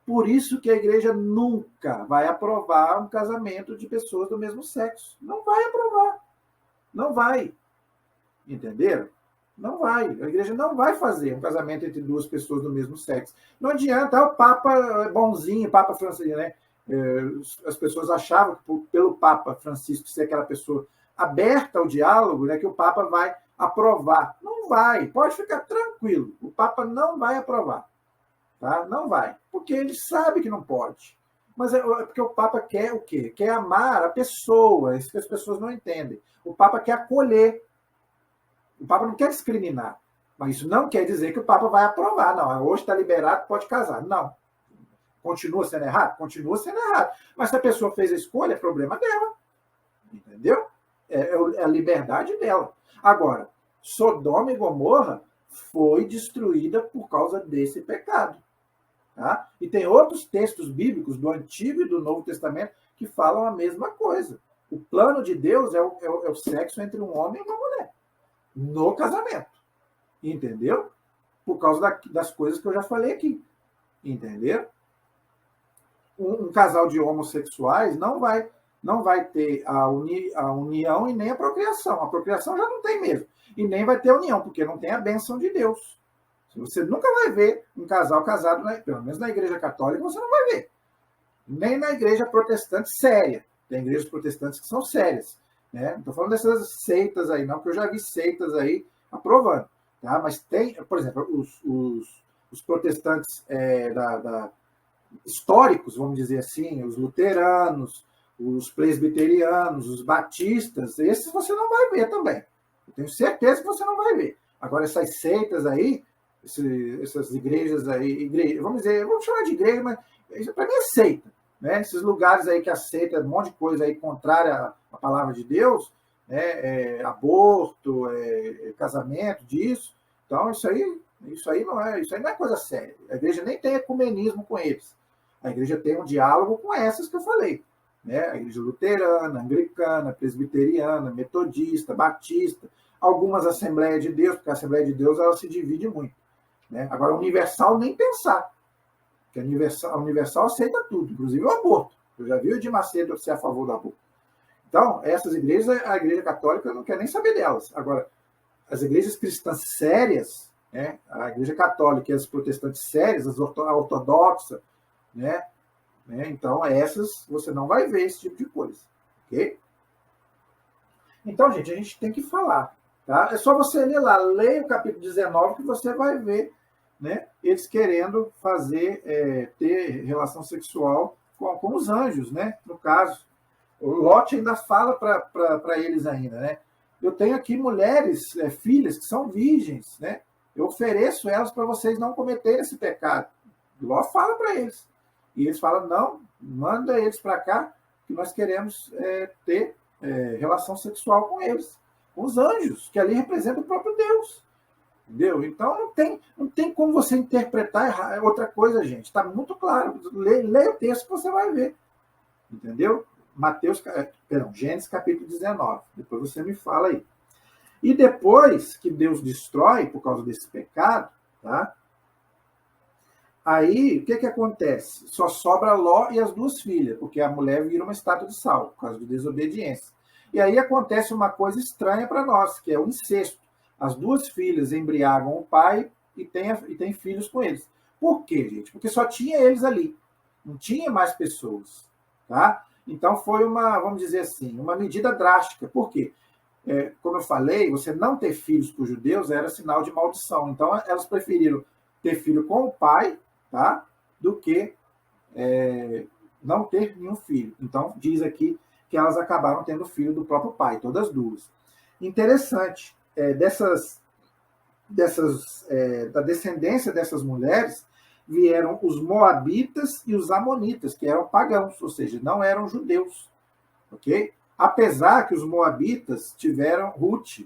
Por isso que a igreja nunca vai aprovar um casamento de pessoas do mesmo sexo. Não vai aprovar. Não vai. Entenderam? Não vai. A igreja não vai fazer um casamento entre duas pessoas do mesmo sexo. Não adianta, o Papa é bonzinho, o Papa Francisco, né? As pessoas achavam que pelo Papa Francisco ser aquela pessoa aberta ao diálogo, né, que o Papa vai aprovar. Não vai. Pode ficar tranquilo. O Papa não vai aprovar. Tá? Não vai. Porque ele sabe que não pode. Mas é porque o Papa quer o quê? Quer amar a pessoa. Isso que as pessoas não entendem. O Papa quer acolher. O Papa não quer discriminar. Mas isso não quer dizer que o Papa vai aprovar. Não, hoje está liberado, pode casar. Não. Continua sendo errado? Continua sendo errado. Mas se a pessoa fez a escolha, é problema dela. Entendeu? É a liberdade dela. Agora, Sodoma e Gomorra foi destruída por causa desse pecado. Tá? E tem outros textos bíblicos do Antigo e do Novo Testamento que falam a mesma coisa. O plano de Deus é o sexo entre um homem e uma mulher. No casamento. Entendeu? Por causa das coisas que eu já falei aqui. Entendeu? Um casal de homossexuais não vai ter a união e nem a procriação. A procriação já não tem mesmo. E nem vai ter a união, porque não tem a bênção de Deus. Você nunca vai ver um casal casado, pelo menos na igreja católica, você não vai ver. Nem na igreja protestante séria. Tem igrejas protestantes que são sérias. Né? Não estou falando dessas seitas aí, não, porque eu já vi seitas aí aprovando. Tá? Mas tem, por exemplo, os protestantes históricos, vamos dizer assim, os luteranos, os presbiterianos, os batistas, esses você não vai ver também. Eu tenho certeza que você não vai ver. Agora, essas seitas aí, essas igrejas aí, vamos chamar de igreja, mas isso para mim é seita. Né? Esses lugares aí que aceitam um monte de coisa aí contrária à palavra de Deus, né? Aborto, casamento, disso. Então, isso aí não é coisa séria. A igreja nem tem ecumenismo com eles. A igreja tem um diálogo com essas que eu falei. Né? A igreja luterana, anglicana, presbiteriana, metodista, batista, algumas Assembleias de Deus, porque a Assembleia de Deus ela se divide muito. Né? Agora, a Universal, nem pensar. Porque a Universal aceita tudo, inclusive o aborto. Eu já vi o Edir Macedo ser a favor do aborto. Então, essas igrejas, a Igreja Católica não quer nem saber delas. Agora, as igrejas cristãs sérias, né? A Igreja Católica e as protestantes sérias, a ortodoxa, né? Então, essas você não vai ver esse tipo de coisa. Ok? Então, gente, a gente tem que falar. Tá? É só você ler lá, leia o capítulo 19, que você vai ver, né, eles querendo ter relação sexual com os anjos, né? No caso. O Lot ainda fala para eles ainda, né? Eu tenho aqui mulheres, filhas, que são virgens, né? Eu ofereço elas para vocês não cometerem esse pecado. Ló fala para eles. E eles falam, não, manda eles para cá, que nós queremos ter relação sexual com eles. Com os anjos, que ali representam o próprio Deus. Entendeu? Então não tem como você interpretar outra coisa, gente. Está muito claro. Leia o texto que você vai ver. Entendeu? Gênesis capítulo 19. Depois você me fala aí. E depois que Deus destrói, por causa desse pecado, tá? Aí, o que acontece? Só sobra Ló e as duas filhas, porque a mulher vira uma estátua de sal, por causa de desobediência. E aí acontece uma coisa estranha para nós, que é o incesto. As duas filhas embriagam o pai e têm filhos com eles. Por quê, gente? Porque só tinha eles ali. Não tinha mais pessoas. Tá? Então foi vamos dizer assim, uma medida drástica. Por quê? como eu falei, você não ter filhos para os judeus era sinal de maldição. Então, elas preferiram ter filho com o pai, tá? Do que não ter nenhum filho. Então, diz aqui que elas acabaram tendo filho do próprio pai, todas duas. Interessante, da descendência dessas mulheres vieram os moabitas e os amonitas, que eram pagãos, ou seja, não eram judeus, ok? Apesar que os moabitas tiveram Ruth,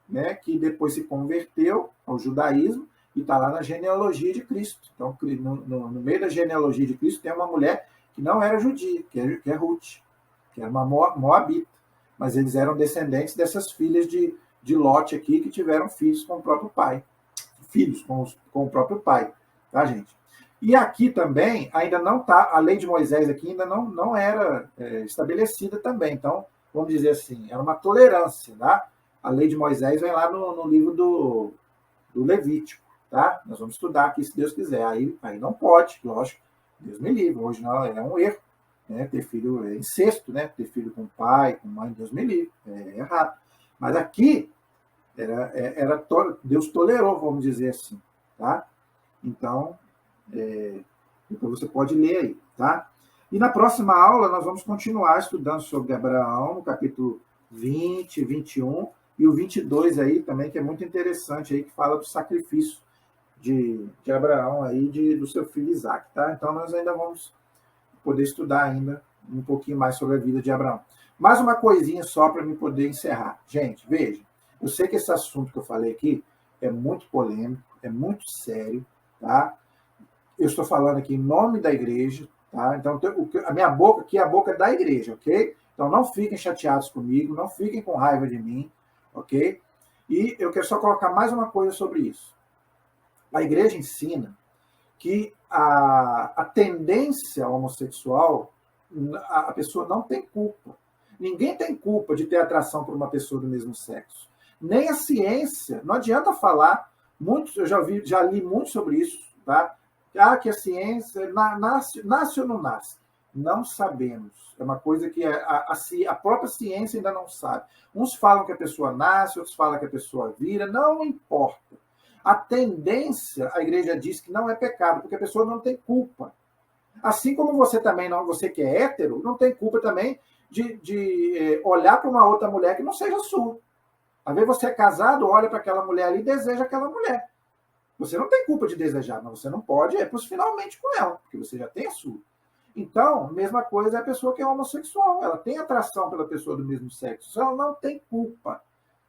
né, que depois se converteu ao judaísmo e está lá na genealogia de Cristo. Então, no meio da genealogia de Cristo tem uma mulher que não era judia, que é Ruth, que era uma moabita, mas eles eram descendentes dessas filhas de Lote aqui, que tiveram filhos com o próprio pai. Filhos com o próprio pai, tá, gente? E aqui também, ainda não está, a lei de Moisés aqui ainda não era estabelecida também. Então, vamos dizer assim, era uma tolerância, tá? A lei de Moisés vem lá no livro do Levítico, tá? Nós vamos estudar aqui, se Deus quiser. Aí não pode, lógico, Deus me livre. Hoje não, é um erro, né? Ter filho é incesto, né? Ter filho com pai, com mãe, Deus me livre, é errado. Mas aqui, Deus tolerou, vamos dizer assim, tá? Então, depois você pode ler aí, tá? E na próxima aula nós vamos continuar estudando sobre Abraão, no capítulo 20, 21 e o 22 aí também, que é muito interessante aí, que fala do sacrifício de Abraão aí, do seu filho Isaac, tá? Então nós ainda vamos poder estudar ainda um pouquinho mais sobre a vida de Abraão. Mais uma coisinha só para me poder encerrar. Gente, veja, eu sei que esse assunto que eu falei aqui é muito polêmico, é muito sério, tá? Eu estou falando aqui em nome da igreja, tá? Então, a minha boca aqui é a boca da igreja, ok? Então, não fiquem chateados comigo, não fiquem com raiva de mim, ok? E eu quero só colocar mais uma coisa sobre isso. A igreja ensina que a tendência homossexual, a pessoa não tem culpa. Ninguém tem culpa de ter atração por uma pessoa do mesmo sexo. Nem a ciência. Não adianta falar, eu já li muito sobre isso, tá? Que a ciência nasce ou não nasce? Não sabemos. É uma coisa que a própria ciência ainda não sabe. Uns falam que a pessoa nasce, outros falam que a pessoa vira, não importa. A tendência, a igreja diz que não é pecado, porque a pessoa não tem culpa. Assim como você também, você que é hétero, não tem culpa também de olhar para uma outra mulher que não seja sua. Às vezes você é casado, olha para aquela mulher ali e deseja aquela mulher. Você não tem culpa de desejar, mas você não pode ir finalmente com ela, porque você já tem a sua. Então, mesma coisa é a pessoa que é homossexual. Ela tem atração pela pessoa do mesmo sexo, ela não tem culpa.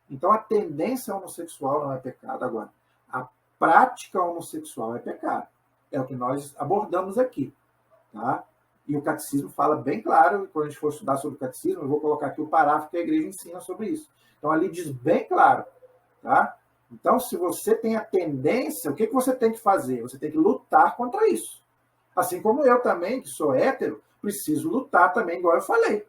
Então, a tendência homossexual não é pecado. Agora, a prática homossexual é pecado. É o que nós abordamos aqui, tá? E o catecismo fala bem claro, quando a gente for estudar sobre o catecismo, eu vou colocar aqui o parágrafo que a igreja ensina sobre isso. Então, ali diz bem claro, tá? Então, se você tem a tendência, o que você tem que fazer? Você tem que lutar contra isso. Assim como eu também, que sou hétero, preciso lutar também, igual eu falei.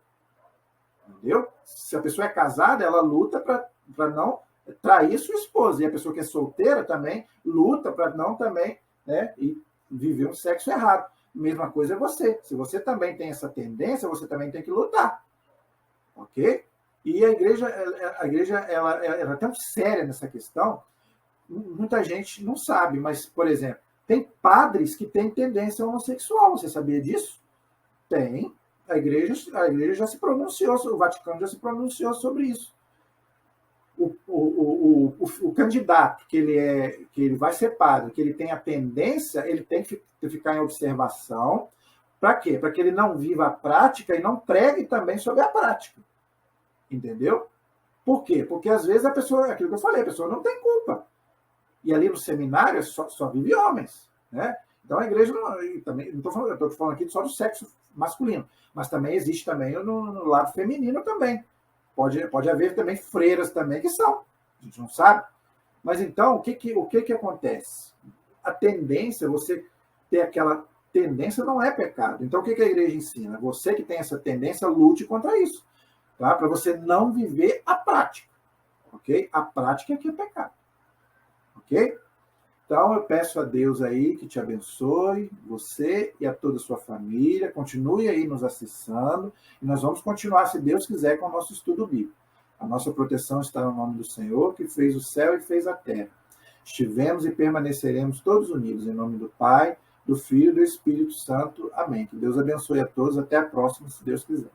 Entendeu? Se a pessoa é casada, ela luta para não trair sua esposa. E a pessoa que é solteira também luta para não também, né, e viver um sexo errado. Mesma coisa é você. Se você também tem essa tendência, você também tem que lutar. Ok? E a igreja ela é tão séria nessa questão, muita gente não sabe, mas, por exemplo, tem padres que têm tendência homossexual. Você sabia disso? Tem. A igreja já se pronunciou, o Vaticano já se pronunciou sobre isso. O candidato que ele vai ser padre, que ele tem a tendência, ele tem que ficar em observação. Para quê? Para que ele não viva a prática e não pregue também sobre a prática. Entendeu? Por quê? Porque às vezes a pessoa, aquilo que eu falei, a pessoa não tem culpa. E ali no seminário só vive homens, né? Então a igreja também, eu estou falando aqui só do sexo masculino, mas também existe também no lado feminino também. Pode haver também freiras também que são, a gente não sabe. Mas então, o que acontece? A tendência, você ter aquela tendência não é pecado. Então o que a igreja ensina? Você que tem essa tendência, lute contra isso. Tá? Para você não viver a prática. Ok? A prática é que é pecado. Ok? Então, eu peço a Deus aí que te abençoe, você e a toda a sua família. Continue aí nos acessando. E nós vamos continuar, se Deus quiser, com o nosso estudo bíblico. A nossa proteção está no nome do Senhor, que fez o céu e fez a terra. Estivemos e permaneceremos todos unidos, em nome do Pai, do Filho e do Espírito Santo. Amém. Que Deus abençoe a todos. Até a próxima, se Deus quiser.